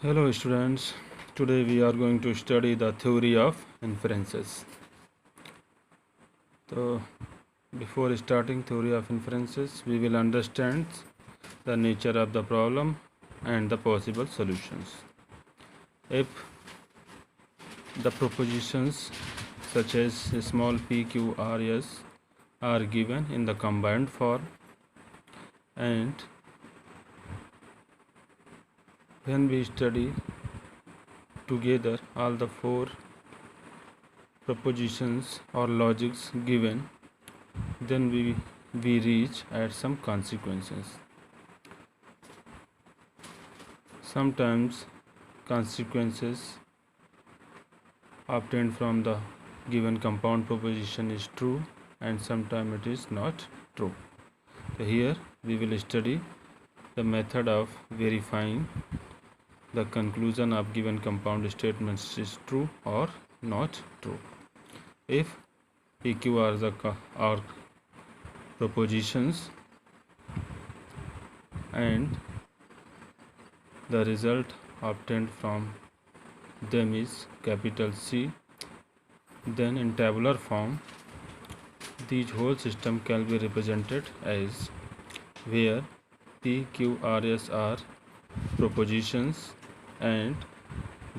Hello students, today we are going to study the theory of inferences. So before starting theory of inferences, we will understand the nature of the problem and the possible solutions. If the propositions such as small p, q, r, s are given in the combined form, and when we study together all the four propositions or logics given, then we reach at some consequences. Sometimes consequences obtained from the given compound proposition is true and sometimes it is not true. So here we will study the method of verifying the conclusion of given compound statements is true or not true. If PQ are propositions and the result obtained from them is capital C, then in tabular form these whole system can be represented as where P, Q, R, S are propositions and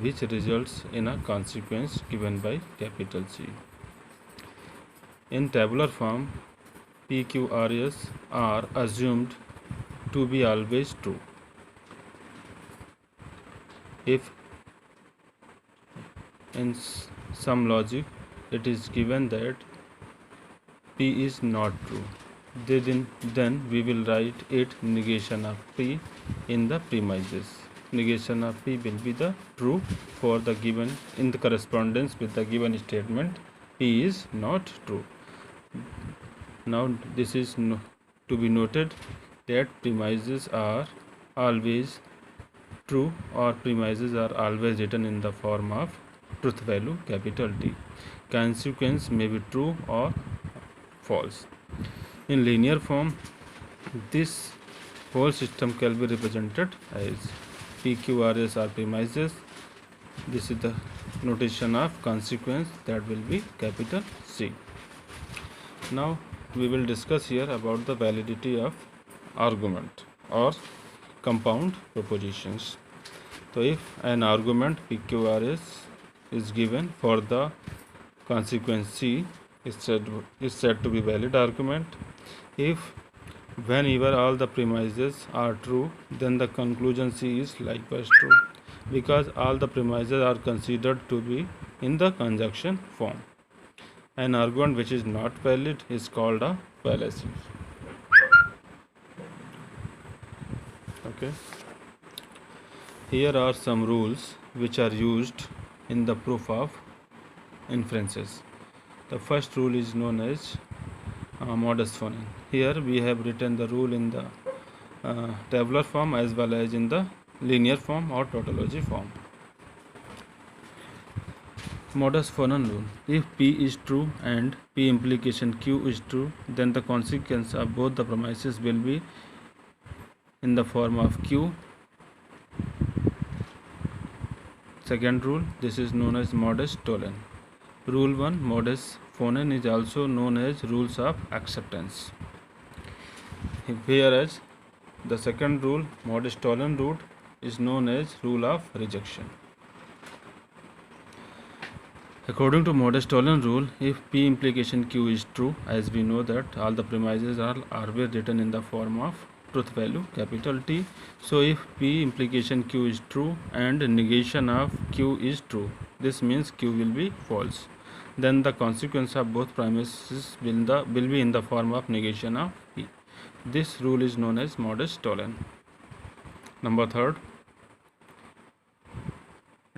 which results in a consequence given by capital C. In tabular form, P, Q, R, S are assumed to be always true. If in some logic it is given that P is not true, then we will write it negation of P in the premises. Negation of P will be the true for the given in the correspondence with the given statement P is not true. Now this is to be noted that premises are always true or premises are always written in the form of truth value capital T. Consequence may be true or false. In linear form, this whole system can be represented as PQRS are premises. This is the notation of consequence, that will be capital C. Now we will discuss here about the validity of argument or compound propositions. So if an argument PQRS is given for the consequence C, is said to be valid argument. If whenever all the premises are true, then the conclusion C is likewise true, because all the premises are considered to be in the conjunction form. An argument which is not valid is called a fallacy. Okay. Here are some rules which are used in the proof of inferences. The first rule is known as modus phonein. Here we have written the rule in the tabular form as well as in the linear form or tautology form. Modus phonein rule: if P is true and P implication Q is true, then the consequence of both the premises will be in the form of Q. Second rule, this is known as modus tollens. Rule 1, modus phonein, is also known as rules of acceptance. Whereas the second rule, modus tollens rule, is known as rule of rejection. According to modus tollens rule, if P implication Q is true, as we know that all the premises are always written in the form of truth value capital T. So if P implication Q is true and negation of Q is true, this means Q will be false. Then the consequence of both premises will be in the form of negation of P. This rule is known as modus tollens. Number third,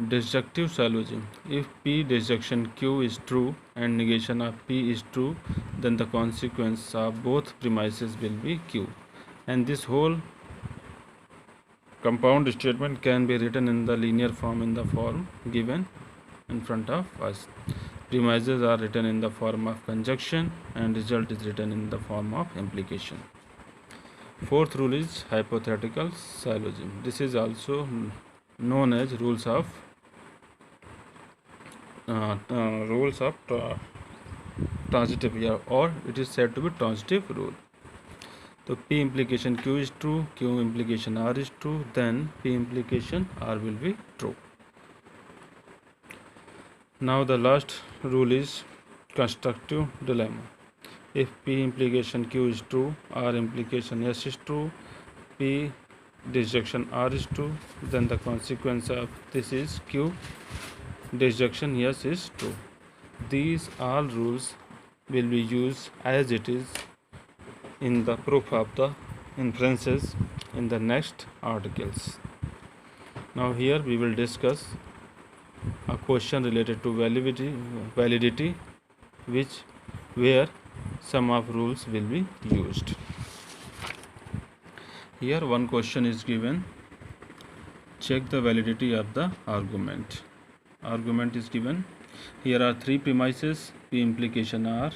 disjunctive syllogism. If P disjunction Q is true and negation of P is true, then the consequence of both premises will be Q. And this whole compound statement can be written in the linear form in the form given in front of us. Premises are written in the form of conjunction and result is written in the form of implication. Fourth rule is hypothetical syllogism. This is also known as rules of transitive, yeah, or it is said to be transitive rule. So P implication Q is true, Q implication R is true, then P implication R will be true. Now the last rule is constructive dilemma. If P implication Q is true, R implication S is true, P disjunction R is true, then the consequence of this is Q disjunction S is true. These all rules will be used as it is in the proof of the inferences in the next articles. Now here we will discuss a question related to validity where some of rules will be used. Here one question is given. Check the validity of the argument. Argument is given. Here are three premises: P implication R,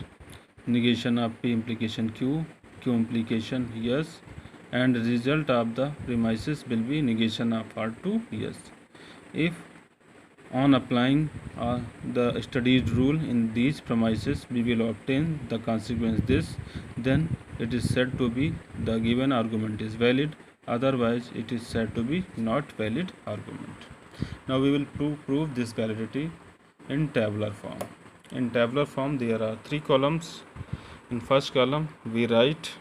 negation of P implication Q, Q implication yes, and result of the premises will be negation of R to yes. If on applying the studied rule in these premises we will obtain the consequence this, then it is said to be the given argument is valid, otherwise it is said to be not valid argument. Now we will prove this validity in tabular form. In tabular form there are three columns. In first column we write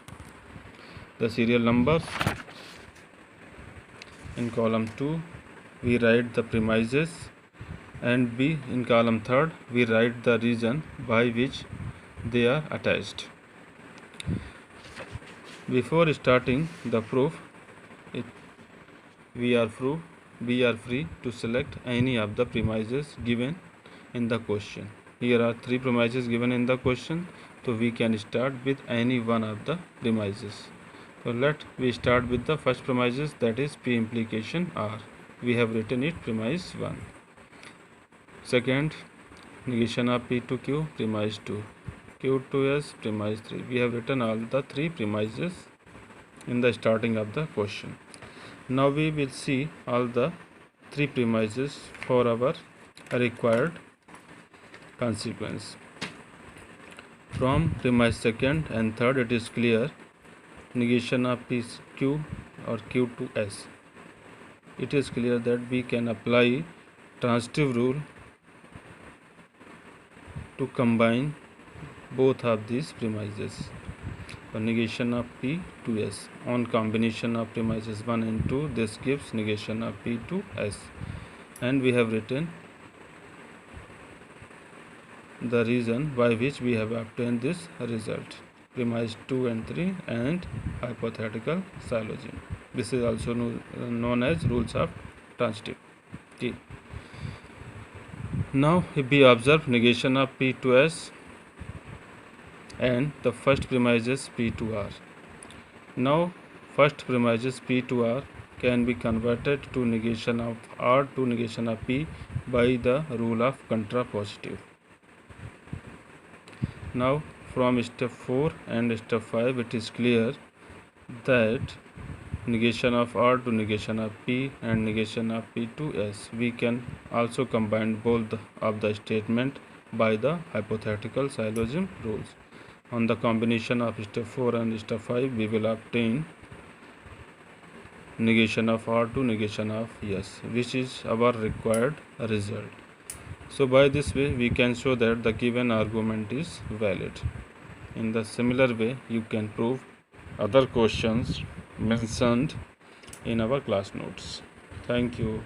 the serial numbers. In column 2 we write the premises, and B in column 3 we write the reason by which they are attached. Before starting the proof, we are free to select any of the premises given in the question. Here are three premises given in the question, so we can start with any one of the premises. So let we start with the first premises, that is P implication R. We have written it premise 1. Second, negation of P to Q, premise 2. Q to S, premise 3. We have written all the three premises in the starting of the question. Now we will see all the three premises for our required consequence. From premise second and third it is clear, negation of P Q or Q to S. It is clear that we can apply transitive rule to combine both of these premises. The negation of P to S on combination of premises 1 and 2, this gives negation of P to S, and we have written the reason by which we have obtained this result, premise 2 and 3 and hypothetical syllogism. This is also known as rules of transitive. Okay. Now if we observe negation of P to S and the first premises P to R. Now first premises P to R can be converted to negation of R to negation of P by the rule of contrapositive. Now from step 4 and step 5 it is clear that negation of R to negation of P and negation of P to S, we can also combine both of the statement by the hypothetical syllogism rules. On the combination of step 4 and step 5 we will obtain negation of R to negation of S, which is our required result. So by this way we can show that the given argument is valid. In the similar way you can prove other questions mentioned in our class notes. Thank you.